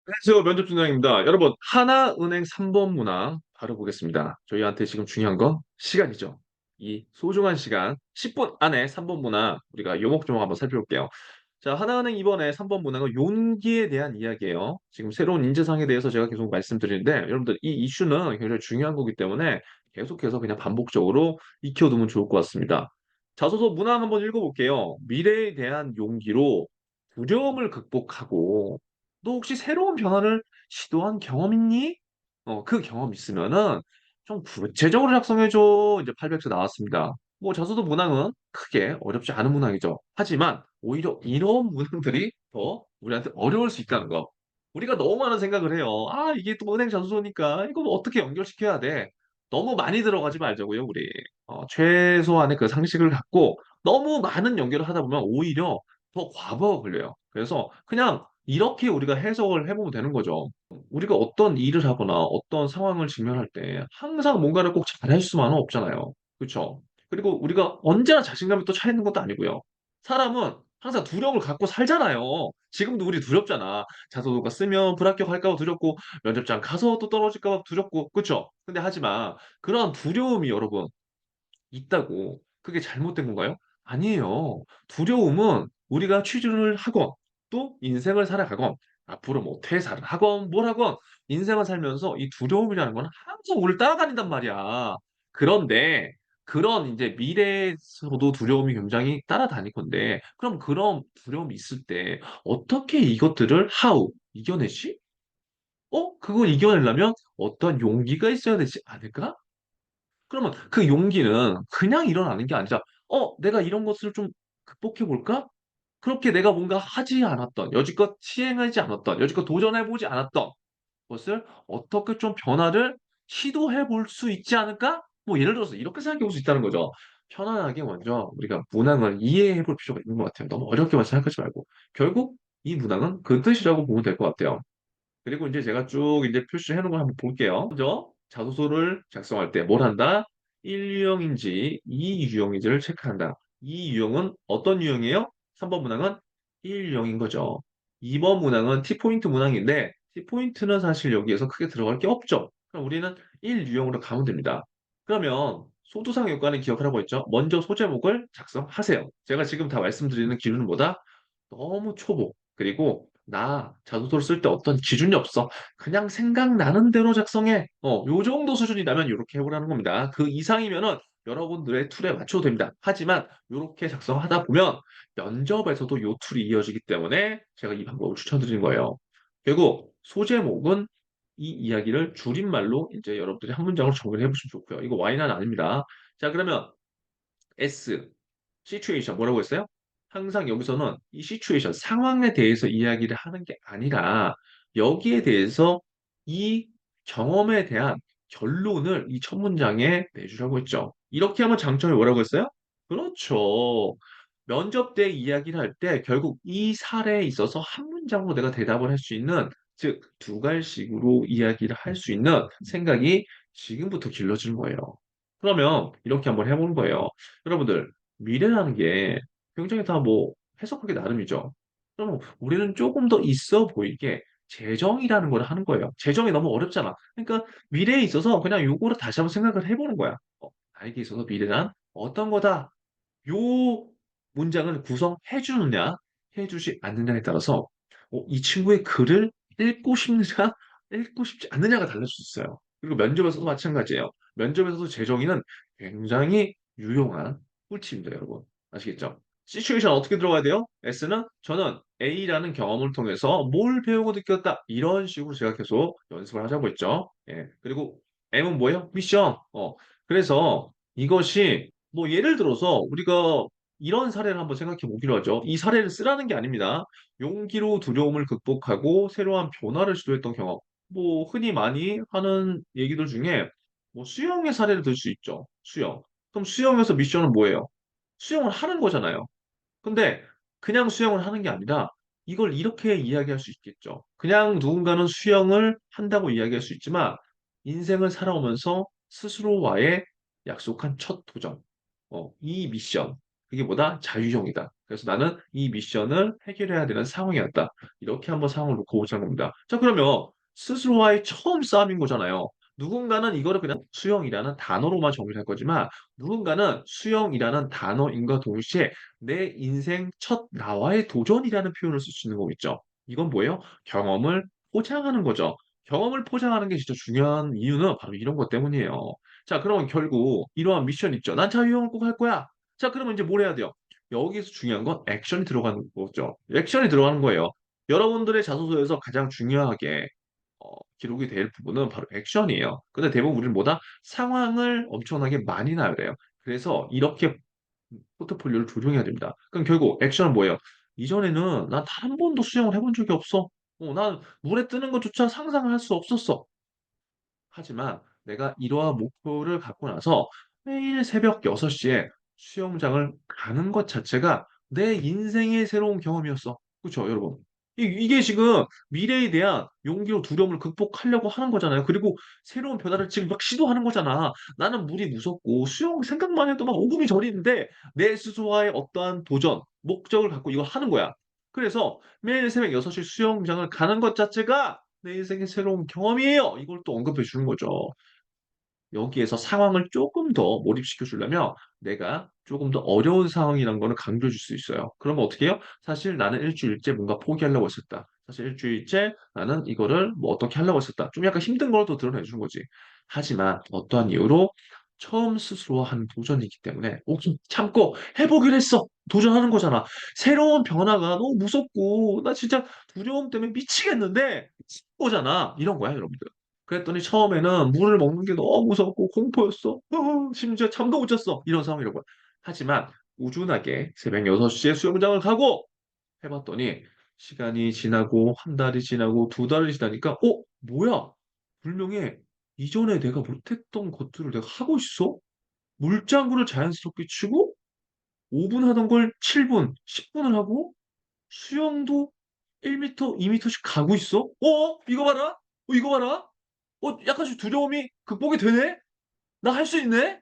안녕하세요. 면접 준영입니다. 여러분, 하나은행 3번 문항 바로 보겠습니다. 저희한테 지금 중요한 건 시간이죠. 이 소중한 시간 10분 안에 3번 문항 우리가 요목조목 한번 살펴볼게요. 자, 하나은행 이번에 3번 문항은 용기에 대한 이야기예요. 지금 새로운 인재상에 대해서 제가 계속 말씀드리는데 여러분들 이 이슈는 굉장히 중요한 거기 때문에 계속해서 그냥 반복적으로 익혀두면 좋을 것 같습니다. 자소서 문항 한번 읽어볼게요. 미래에 대한 용기로 두려움을 극복하고 너 혹시 새로운 변화를 시도한 경험 있니? 그 경험 있으면은 좀 구체적으로 작성해줘. 이제 800字나왔습니다. 뭐 자소서 문항은 크게 어렵지 않은 문항이죠. 하지만 오히려 이런 문항들이 더 우리한테 어려울 수 있다는 거. 우리가 너무 많은 생각을 해요. 아, 이게 또 은행 자소서니까 이거 어떻게 연결시켜야 돼? 너무 많이 들어가지 말자고요, 우리. 최소한의 그 상식을 갖고 너무 많은 연결을 하다 보면 오히려 더 과부하가 걸려요. 그래서 그냥 이렇게 우리가 해석을 해보면 되는 거죠. 우리가 어떤 일을 하거나 어떤 상황을 직면할 때 항상 뭔가를 꼭 잘할 수만은 없잖아요. 그렇죠? 그리고 우리가 언제나 자신감이 또 차 있는 것도 아니고요. 사람은 항상 두려움을 갖고 살잖아요. 지금도 우리 두렵잖아. 자소서가 쓰면 불합격할까 봐 두렵고 면접장 가서 또 떨어질까 봐 두렵고 그렇죠? 근데 하지만 그런 두려움이 여러분 있다고 그게 잘못된 건가요? 아니에요. 두려움은 우리가 취준을 하건 또 인생을 살아가건 앞으로 뭐 퇴사를 하건 뭘 하건 인생을 살면서 이 두려움이라는 건 항상 우리를 따라다닌단 말이야. 그런데 그런 이제 미래에서도 두려움이 굉장히 따라다닐 건데 그럼 그런 두려움이 있을 때 어떻게 이것들을 how 이겨내지? 그걸 이겨내려면 어떤 용기가 있어야 되지 않을까? 그러면 그 용기는 그냥 일어나는 게 아니라, 내가 이런 것을 좀 극복해 볼까? 그렇게 내가 뭔가 하지 않았던, 여지껏 시행하지 않았던, 여지껏 도전해보지 않았던 것을 어떻게 좀 변화를 시도해 볼 수 있지 않을까? 뭐 예를 들어서 이렇게 생각해 볼 수 있다는 거죠. 편안하게 먼저 우리가 문항을 이해해 볼 필요가 있는 것 같아요. 너무 어렵게만 생각하지 말고. 결국 이 문항은 그 뜻이라고 보면 될 것 같아요. 그리고 이제 제가 쭉 이제 표시해 놓은 걸 한번 볼게요. 먼저 자소서를 작성할 때 뭘 한다? 1유형인지 2유형인지를 체크한다. 2유형은 어떤 유형이에요? 3번 문항은 1유형인 거죠. 2번 문항은 T포인트 문항인데 T포인트는 사실 여기에서 크게 들어갈 게 없죠. 그럼 우리는 1유형으로 가면 됩니다. 그러면 소두상 요건을 기억하라고 했죠. 먼저 소제목을 작성하세요. 제가 지금 다 말씀드리는 기준보다 너무 초보. 그리고 나 자소서를 쓸 때 어떤 기준이 없어. 그냥 생각나는 대로 작성해. 요 정도 수준이라면 이렇게 해보라는 겁니다. 그 이상이면은 여러분들의 툴에 맞춰도 됩니다. 하지만 이렇게 작성하다 보면 면접에서도 요 툴이 이어지기 때문에 제가 이 방법을 추천드리는 거예요. 결국 소제목은 이 이야기를 줄임말로 이제 여러분들이 한 문장으로 정리를 해보시면 좋고요. 이거 Y는 아닙니다. 자, 그러면 S, 시츄에이션 뭐라고 했어요? 항상 여기서는 이 시츄에이션 상황에 대해서 이야기를 하는 게 아니라 여기에 대해서 이 경험에 대한 결론을 이 첫 문장에 내주라고 했죠. 이렇게 하면 장점이 뭐라고 했어요? 그렇죠. 면접 때 이야기를 할 때 결국 이 사례에 있어서 한 문장으로 내가 대답을 할 수 있는 즉 두 갈식으로 이야기를 할 수 있는 생각이 지금부터 길러지는 거예요. 그러면 이렇게 한번 해보는 거예요. 여러분들 미래라는 게 굉장히 다 뭐 해석하기 나름이죠. 그럼 우리는 조금 더 있어 보이게 재정이라는 걸 하는 거예요. 재정이 너무 어렵잖아. 그러니까 미래에 있어서 그냥 요거를 다시 한번 생각을 해보는 거야. 나에게 있어서 미래란 어떤 거다. 요 문장을 구성해 주느냐, 해주지 않느냐에 따라서 이 친구의 글을 읽고 싶느냐, 읽고 싶지 않느냐가 달라질 수 있어요. 그리고 면접에서도 마찬가지예요. 면접에서도 재정의는 굉장히 유용한 꿀팁입니다, 여러분. 아시겠죠? 시츄에이션 어떻게 들어가야 돼요? S는 저는 A라는 경험을 통해서 뭘 배우고 느꼈다. 이런 식으로 제가 계속 연습을 하자고 했죠. 예. 그리고 M은 뭐예요? 미션. 그래서 이것이 뭐 예를 들어서 우리가 이런 사례를 한번 생각해 보기로 하죠. 이 사례를 쓰라는 게 아닙니다. 용기로 두려움을 극복하고 새로운 변화를 시도했던 경험. 뭐 흔히 많이 하는 얘기들 중에 뭐 수영의 사례를 들 수 있죠. 수영. 그럼 수영에서 미션은 뭐예요? 수영을 하는 거잖아요. 근데 그냥 수영을 하는 게 아니라 이걸 이렇게 이야기할 수 있겠죠. 그냥 누군가는 수영을 한다고 이야기할 수 있지만 인생을 살아오면서 스스로와의 약속한 첫 도전. 이 미션. 그게 뭐다? 자유형이다. 그래서 나는 이 미션을 해결해야 되는 상황이었다. 이렇게 한번 상황을 놓고 보자는 겁니다. 자, 그러면 스스로와의 처음 싸움인 거잖아요. 누군가는 이거를 그냥 수영이라는 단어로만 정의할 거지만 누군가는 수영이라는 단어인과 동시에 내 인생 첫 나와의 도전이라는 표현을 쓸 수 있는 거겠죠. 이건 뭐예요? 경험을 포장하는 거죠. 경험을 포장하는 게 진짜 중요한 이유는 바로 이런 것 때문이에요. 자, 그러면 결국 이러한 미션 있죠. 난 자유형을 꼭 할 거야. 자, 그러면 이제 뭘 해야 돼요? 여기서 중요한 건 액션이 들어가는 거죠. 액션이 들어가는 거예요. 여러분들의 자소서에서 가장 중요하게 기록이 될 부분은 바로 액션이에요. 근데 대부분 우리는 뭐다? 상황을 엄청나게 많이 나열해요. 그래서 이렇게 포트폴리오를 조정해야 됩니다. 그럼 결국 액션은 뭐예요? 이전에는 난 단 한 번도 수영을 해본 적이 없어. 난 물에 뜨는 것조차 상상을 할 수 없었어. 하지만 내가 이러한 목표를 갖고 나서 매일 새벽 6시에 수영장을 가는 것 자체가 내 인생의 새로운 경험이었어. 그쵸, 여러분? 이게 지금 미래에 대한 용기로 두려움을 극복하려고 하는 거잖아요. 그리고 새로운 변화를 지금 막 시도하는 거잖아. 나는 물이 무섭고 수영 생각만 해도 막 오금이 저리는데 내 스스로와의 어떠한 도전, 목적을 갖고 이걸 하는 거야. 그래서 매일 새벽 6시 수영장을 가는 것 자체가 내 인생의 새로운 경험이에요. 이걸 또 언급해 주는 거죠. 여기에서 상황을 조금 더 몰입시켜 주려면 내가 조금 더 어려운 상황이란 거는 강조해 줄 수 있어요. 그러면 어떻게 해요? 사실 나는 일주일째 뭔가 포기하려고 했었다. 사실 일주일째 나는 이거를 뭐 어떻게 하려고 했었다. 좀 약간 힘든 걸 더 드러내 주는 거지. 하지만 어떠한 이유로 처음 스스로 한 도전이기 때문에 오케이, 참고 해보기로 했어. 도전하는 거잖아. 새로운 변화가 너무 무섭고 나 진짜 두려움 때문에 미치겠는데 거잖아. 이런 거야, 여러분들. 그랬더니 처음에는 물을 먹는 게 너무 무섭고 공포였어. 심지어 잠도 못 잤어. 이런 상황이라고요. 하지만 우준하게 새벽 6시에 수영장을 가고 해봤더니 시간이 지나고 한 달이 지나고 두 달이 지나니까 뭐야? 분명히 이전에 내가 못했던 것들을 내가 하고 있어? 물장구를 자연스럽게 치고 5분 하던 걸 7분, 10분을 하고 수영도 1m, 2m씩 가고 있어? 이거 봐라? 이거 봐라? 약간씩 두려움이 극복이 되네? 나 할 수 있네?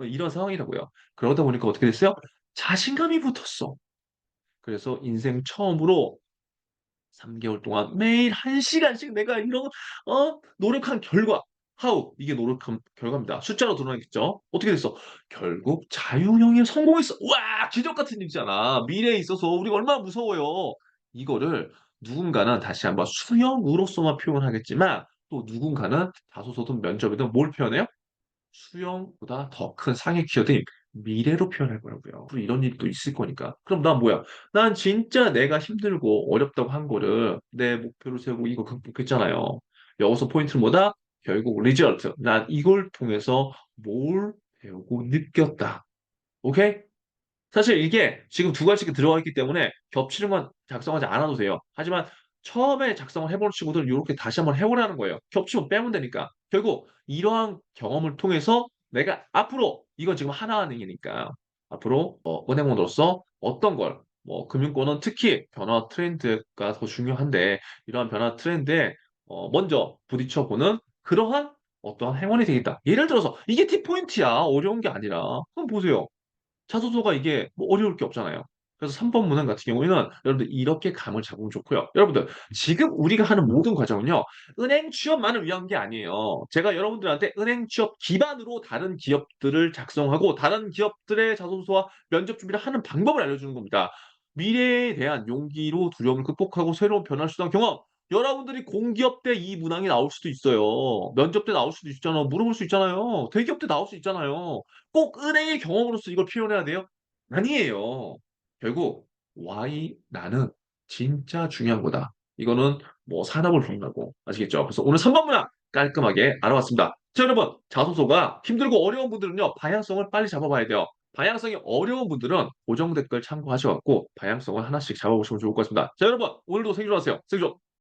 이런 상황이라고요. 그러다 보니까 어떻게 됐어요? 자신감이 붙었어. 그래서 인생 처음으로 3개월 동안 매일 1시간씩 내가 이런 노력한 결과 하우 이게 노력한 결과입니다. 숫자로 드러나겠죠. 어떻게 됐어? 결국 자유형에 성공했어. 와 기적 같은 일이잖아. 미래에 있어서 우리가 얼마나 무서워요. 이거를 누군가는 다시 한번 수영으로서만 표현하겠지만 또 누군가는 자소서든 면접이든 뭘 표현해요? 수영보다 더 큰 상위 키워드인 미래로 표현할 거라고요. 그리고 이런 일이 또 있을 거니까. 그럼 난 뭐야? 난 진짜 내가 힘들고 어렵다고 한 거를 내 목표를 세우고 이거 극복했잖아요. 여기서 포인트는 뭐다? 결국 리저트. 난 이걸 통해서 뭘 배우고 느꼈다. 오케이? 사실 이게 지금 두 가지가 들어가 있기 때문에 겹치는 건 작성하지 않아도 돼요. 하지만 처음에 작성을 해보는 친구들은 이렇게 다시 한번 해보라는 거예요. 겹치면 빼면 되니까. 결국 이러한 경험을 통해서 내가 앞으로 이건 지금 하나은행이니까 앞으로 은행원으로서 어떤 걸 금융권은 특히 변화 트렌드가 더 중요한데 이러한 변화 트렌드에 먼저 부딪혀보는 그러한 어떠한 행원이 되겠다. 예를 들어서 이게 T포인트야. 어려운 게 아니라. 그럼 보세요. 자소서가 이게 뭐 어려울 게 없잖아요. 그래서 3번 문항 같은 경우에는 여러분들 이렇게 감을 잡으면 좋고요. 여러분들 지금 우리가 하는 모든 과정은요. 은행 취업만을 위한 게 아니에요. 제가 여러분들한테 은행 취업 기반으로 다른 기업들을 작성하고 다른 기업들의 자소서와 면접 준비를 하는 방법을 알려주는 겁니다. 미래에 대한 용기로 두려움을 극복하고 새로운 변화를 시도한 경험. 여러분들이 공기업 때 이 문항이 나올 수도 있어요. 면접 때 나올 수도 있잖아요. 물어볼 수 있잖아요. 대기업 때 나올 수 있잖아요. 꼭 은행의 경험으로서 이걸 표현해야 돼요? 아니에요. 결국 why 나는 진짜 중요한 거다. 이거는 뭐 산업을 본다고 아시겠죠? 그래서 오늘 3번 문항 깔끔하게 알아봤습니다. 자, 여러분 자소서가 힘들고 어려운 분들은요 방향성을 빨리 잡아봐야 돼요. 방향성이 어려운 분들은 고정 댓글 참고하셔갖고 방향성을 하나씩 잡아보시면 좋을 것 같습니다. 자, 여러분 오늘도 생존하세요. 생존.